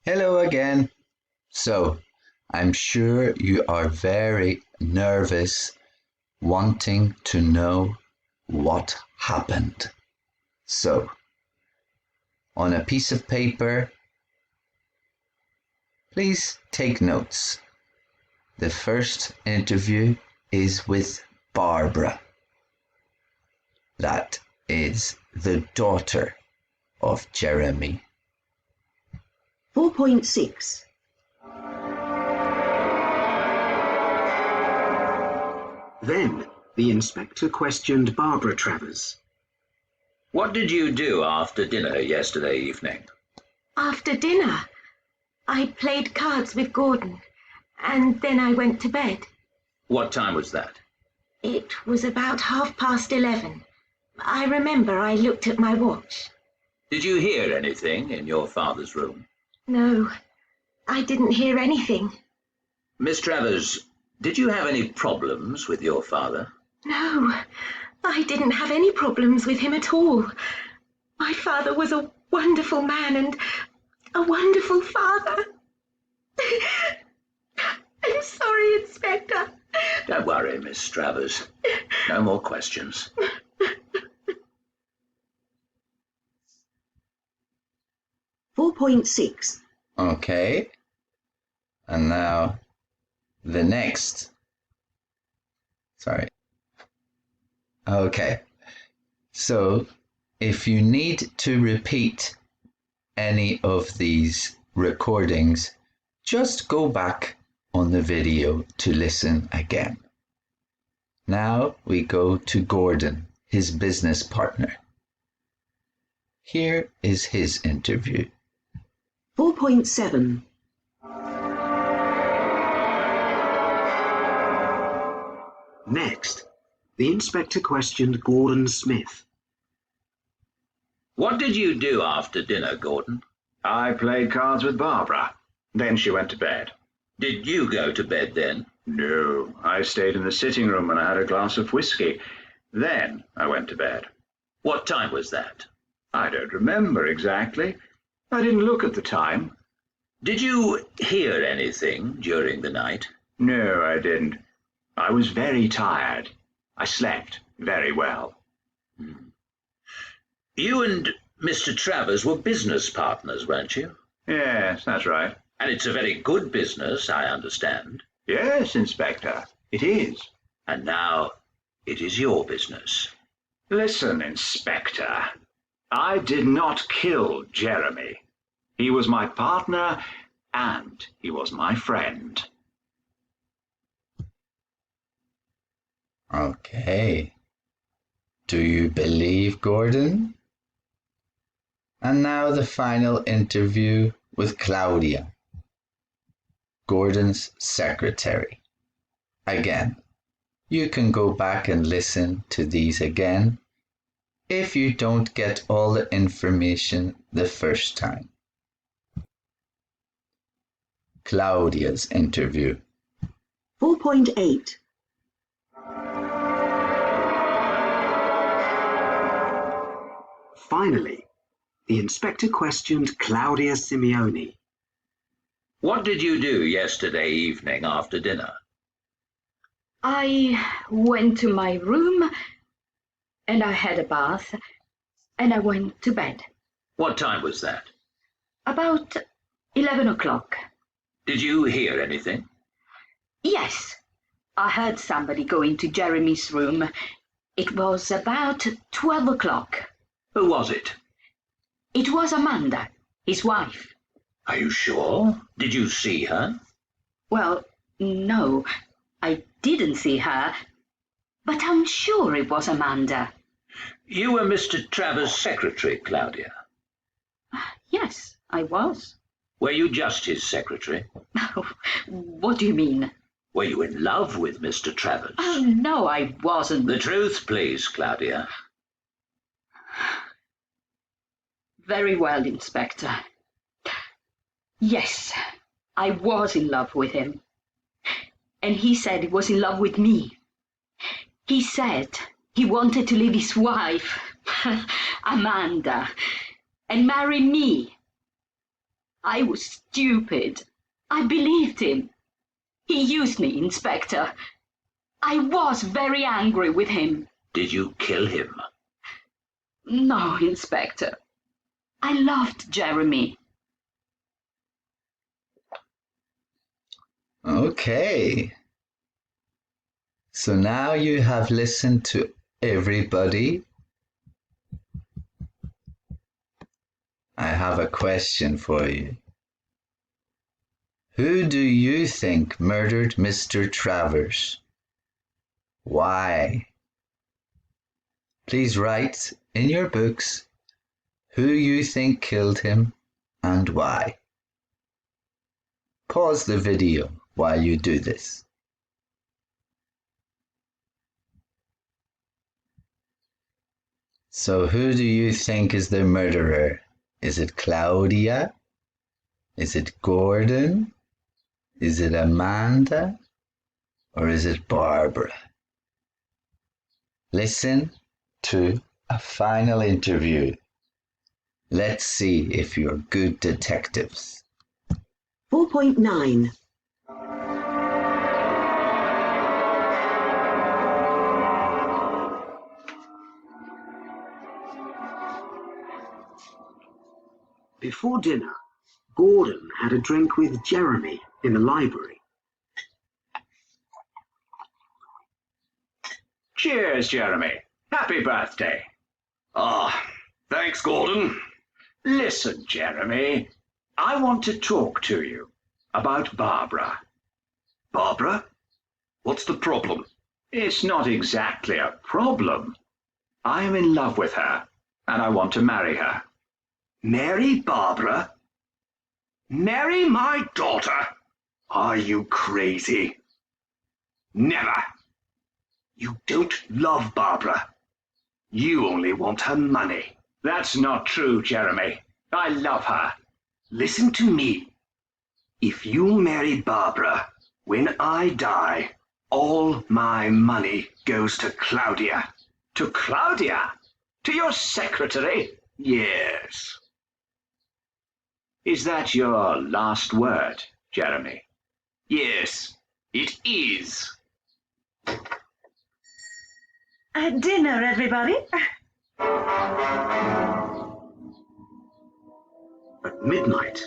Hello again. So, I'm sure you are very nervous, wanting to know what happened. So, on a piece of paper, please take notes. The first interview is with Barbara. That is the daughter of Jeremy. 4.6. Then the inspector questioned Barbara Travers. What did you do after dinner yesterday evening? After dinner, I played cards with Gordon, and then I went to bed. What time was that? It was about 11:30. I remember I looked at my watch. Did you hear anything in your father's room? No, I didn't hear anything. Miss Travers, did you have any problems with your father? No, I didn't have any problems with him at all. My father was a wonderful man and a wonderful father. I'm sorry, Inspector. Don't worry, Miss Travers. No more questions. .6. Okay. And now the next. Sorry. Okay. So if you need to repeat any of these recordings, just go back on the video to listen again. Now we go to Gordon, his business partner. Here is his interview. 4.7. Next, the inspector questioned Gordon Smith. What did you do after dinner, Gordon? I played cards with Barbara. Then she went to bed. Did you go to bed then? No, I stayed in the sitting room and I had a glass of whiskey. Then I went to bed. What time was that? I don't remember exactly. I didn't look at the time. Did you hear anything during the night? No, I didn't. I was very tired. I slept very well. You and Mr. Travers were business partners, weren't you? Yes, that's right. And it's a very good business, I understand. Yes, Inspector, it is. And now it is your business. Listen, Inspector. I did not kill Jeremy. He was my partner and he was my friend. Okay. Do you believe Gordon? And now the final interview with Claudia, Gordon's secretary. Again, you can go back and listen to these again if you don't get all the information the first time. Claudia's interview. 4.8. Finally, the inspector questioned Claudia Simeoni. What did you do yesterday evening after dinner? I went to my room and I had a bath and I went to bed. What time was that? About 11 o'clock. Did you hear anything? Yes, I heard somebody go into Jeremy's room. It was about 12 o'clock. Who was it? It was Amanda, his wife. Are you sure? Did you see her? Well, no, I didn't see her, but I'm sure it was Amanda. You were Mr. Travers' secretary, Claudia. Yes, I was. Were you just his secretary? What do you mean? Were you in love with Mr. Travers? Oh, no, I wasn't. The truth, please, Claudia. Very well, Inspector. Yes, I was in love with him. And he said he was in love with me. He said he wanted to leave his wife, Amanda, and marry me. I was stupid. I believed him. He used me, Inspector. I was very angry with him. Did you kill him? No, Inspector. I loved Jeremy. Okay. So now you have listened to everybody. I have a question for you. Who do you think murdered Mr. Travers? Why? Please write in your books who you think killed him and why. Pause the video while you do this. So who do you think is the murderer? Is it Claudia? Is it Gordon? Is it Amanda? Or is it Barbara? Listen to a final interview. Let's see if you're good detectives. 4.9. Before dinner, Gordon had a drink with Jeremy in the library. Cheers, Jeremy. Happy birthday. Thanks, Gordon. Listen, Jeremy. I want to talk to you about Barbara. Barbara? What's the problem? It's not exactly a problem. I am in love with her, and I want to marry her. Marry Barbara? Marry my daughter? Are you crazy? Never. You don't love Barbara. You only want her money. That's not true, Jeremy. I love her. Listen to me. If you marry Barbara, when I die, all my money goes to Claudia. To Claudia? To your secretary? Yes. Is that your last word, Jeremy? Yes, it is. Dinner, everybody. At midnight,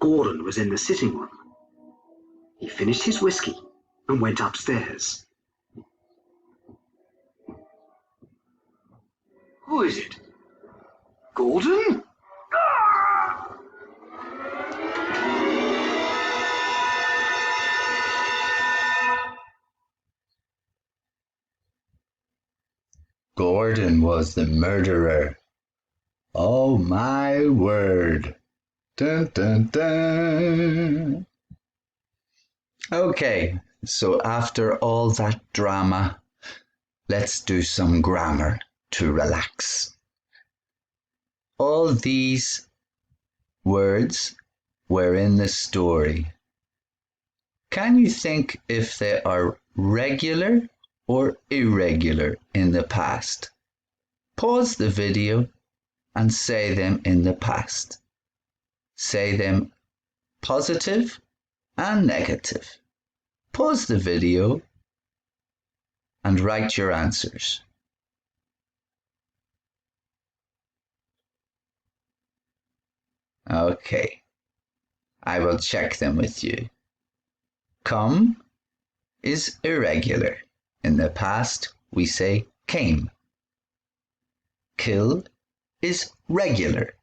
Gordon was in the sitting room. He finished his whiskey and went upstairs. Who is it? Gordon? Gordon was the murderer. Oh my word. Dun dun dun. Okay, so after all that drama, let's do some grammar to relax. All these words were in the story. Can you think if they are regular or irregular in the past? Pause the video and say them in the past. Say them positive and negative. Pause the video and write your answers. Okay, I will check them with you. Come is irregular. In the past, we say came. Kill is regular.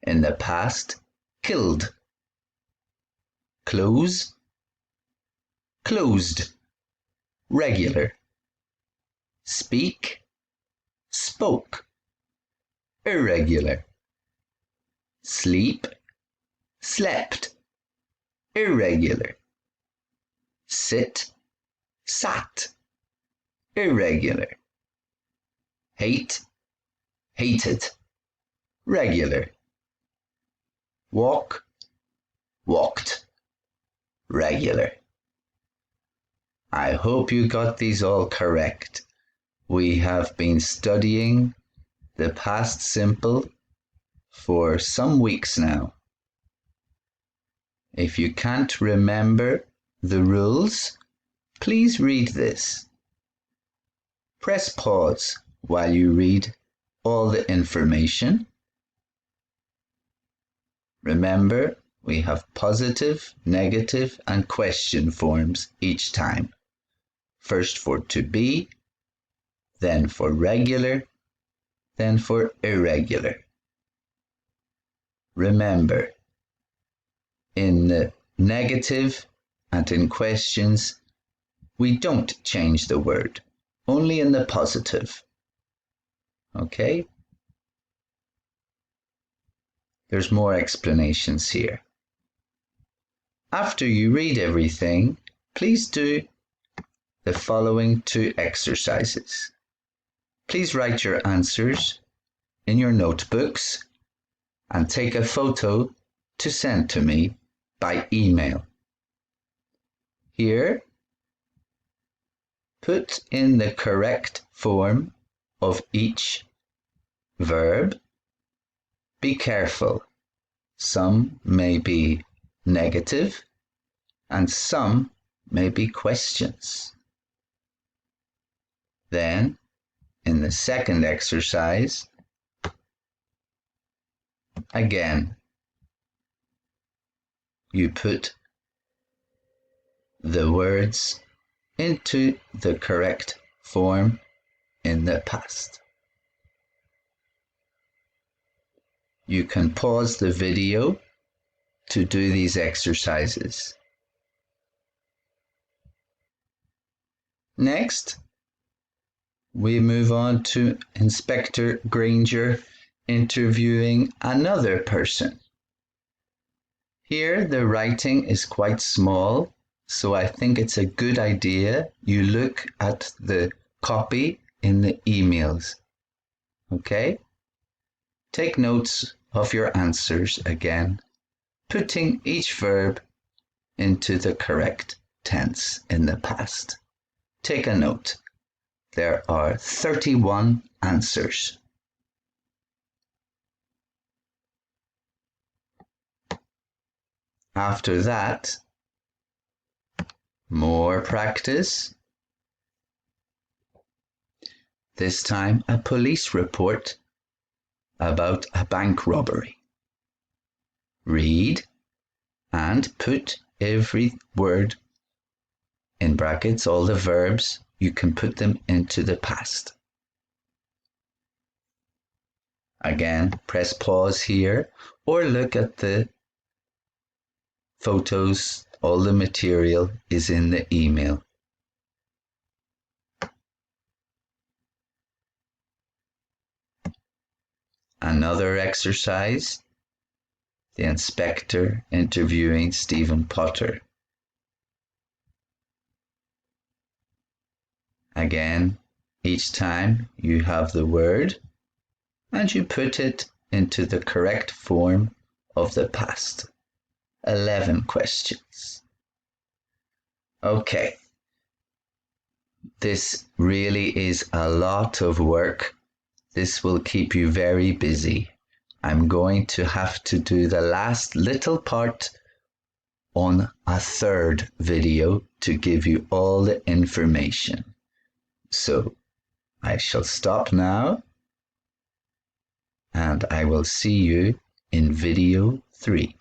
In the past, killed. Close, closed. Regular. Speak, spoke. Irregular. Sleep, slept. Irregular. Sit, sat. Irregular. Hate, hated. Regular. Walk, walked. Regular. I hope you got these all correct. We have been studying the past simple for some weeks now. If you can't remember the rules, please read this. Press pause while you read all the information. Remember, we have positive, negative, and question forms each time. First for to be, then for regular, then for irregular. Remember, in the negative and in questions, we don't change the word, only in the positive. Okay? There's more explanations here. After you read everything, please do the following 2 exercises. Please write your answers in your notebooks and take a photo to send to me by email. Here, put in the correct form of each verb. Be careful. Some may be negative and some may be questions. Then, in the second exercise, again, you put the words into the correct form in the past. You can pause the video to do these exercises. Next, we move on to Inspector Granger interviewing another person. Here, the writing is quite small, so I think it's a good idea you look at the copy in the emails. Okay? Take notes of your answers again, putting each verb into the correct tense in the past. Take a note. There are 31 answers. After that, more practice. This time, a police report about a bank robbery. Read and put every word in brackets, all the verbs, you can put them into the past. Again, press pause here or look at the photos. All the material is in the email. Another exercise, the inspector interviewing Stephen Potter. Again, each time you have the word and you put it into the correct form of the past. 11 questions. Okay. This really is a lot of work. This will keep you very busy. I'm going to have to do the last little part on a third video to give you all the information. So I shall stop now and I will see you in video 3.